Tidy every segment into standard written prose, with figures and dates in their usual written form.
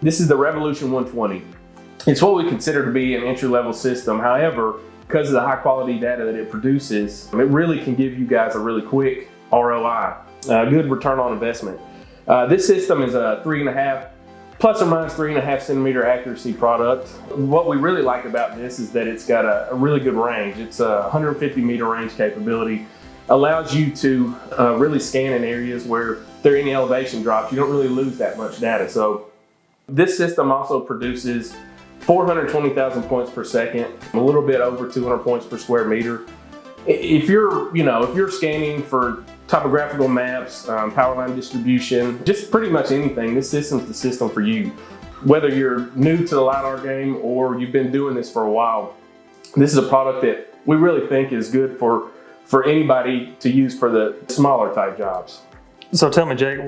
This is the Revolution 120. It's what we consider to be an entry-level system. However, because of the high quality data that it produces, it really can give you guys a really quick ROI, good return on investment. This system is a plus or minus 3.5 centimeter accuracy product. What we really like about this is that it's got a really good range. It's a 150 meter range capability. Allows you to really scan in areas where there are any elevation drops. You don't really lose that much data. So this system also produces 420,000 points per second, a little bit over 200 points per square meter. If you're scanning for topographical maps, power line distribution, just pretty much anything, this system's the system for you. Whether you're new to the LiDAR game or you've been doing this for a while, this is a product that we really think is good for anybody to use for the smaller type jobs. So tell me, Jake,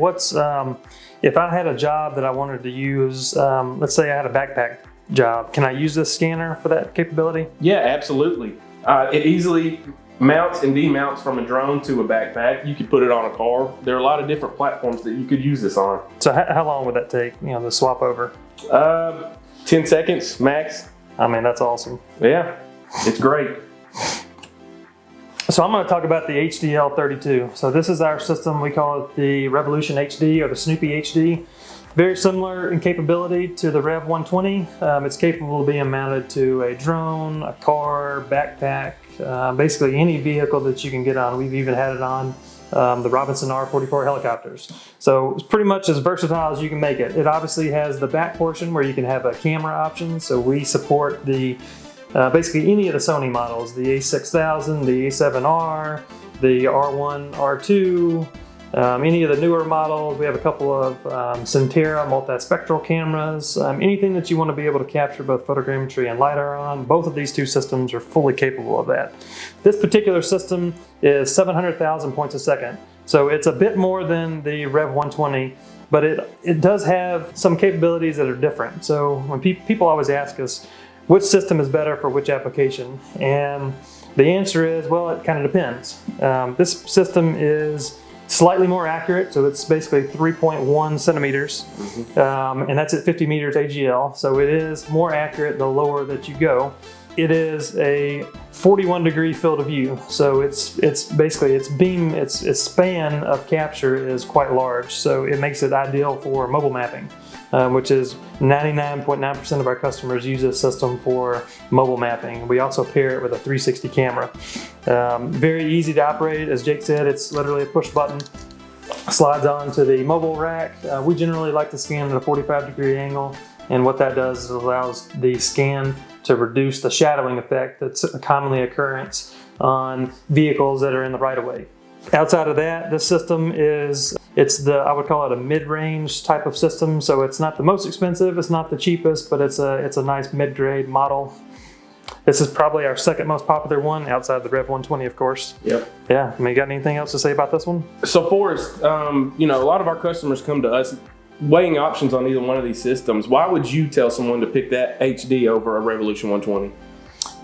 if I had a job that I wanted to use, let's say I had a backpack job, can I use this scanner for that capability? Yeah, absolutely. It easily mounts and demounts from a drone to a backpack. You could put it on a car. There are a lot of different platforms that you could use this on. So how long would that take, the swap over? 10 seconds max. I mean, that's awesome. Yeah, it's great. So I'm going to talk about the HDL32. So this is our system. We call it the Revolution HD or the Snoopy HD. Very similar in capability to the Rev 120. It's capable of being mounted to a drone, a car, backpack, basically any vehicle that you can get on. We've even had it on the Robinson R44 helicopters. So it's pretty much as versatile as you can make it. It obviously has the back portion where you can have a camera option. So we support the basically any of the Sony models, the A6000, the A7R, the R1, R2, any of the newer models. We have a couple of Centera multispectral cameras, anything that you want to be able to capture both photogrammetry and LiDAR on. Both of these two systems are fully capable of that. This particular system is 700,000 points a second. So it's a bit more than the Rev 120, but it does have some capabilities that are different. So when people always ask us, which system is better for which application? And the answer is, well, it kind of depends. This system is slightly more accurate, so it's basically 3.1 centimeters, and that's at 50 meters AGL, so it is more accurate the lower that you go. It is a 41 degree field of view, so it's basically its span of capture is quite large, so it makes it ideal for mobile mapping, which is 99.9% of our customers use this system for mobile mapping. We also pair it with a 360 camera. Very easy to operate. As Jake said, it's literally a push button. Slides onto the mobile rack. We generally like to scan at a 45 degree angle, and what that does is it allows the scan to reduce the shadowing effect that's a commonly occurrence on vehicles that are in the right of way. Outside of that, this system I would call it a mid-range type of system. So it's not the most expensive, it's not the cheapest, but it's a nice mid-grade model. This is probably our second most popular one outside the Rev 120, of course. Yep. Yeah, I mean, you got anything else to say about this one? So Forrest, a lot of our customers come to us weighing options on either one of these systems. Why would you tell someone to pick that HD over a Revolution 120?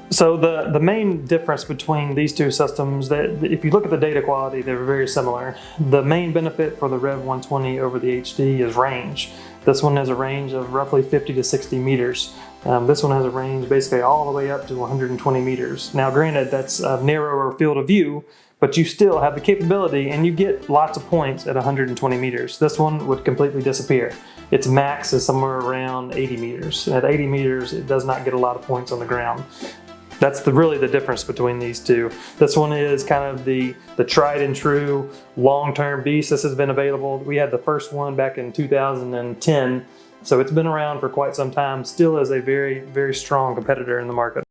So the main difference between these two systems, that if you look at the data quality, they're very similar. The main benefit for the Rev 120 over the HD is range. This one has a range of roughly 50 to 60 meters. This one has a range basically all the way up to 120 meters. Now granted, that's a narrower field of view, but you still have the capability and you get lots of points at 120 meters. This one would completely disappear. Its max is somewhere around 80 meters. At 80 meters, it does not get a lot of points on the ground. That's really the difference between these two. This one is kind of the tried and true long-term beast. This has been available. We had the first one back in 2010, so it's been around for quite some time. Still is a very, very strong competitor in the market.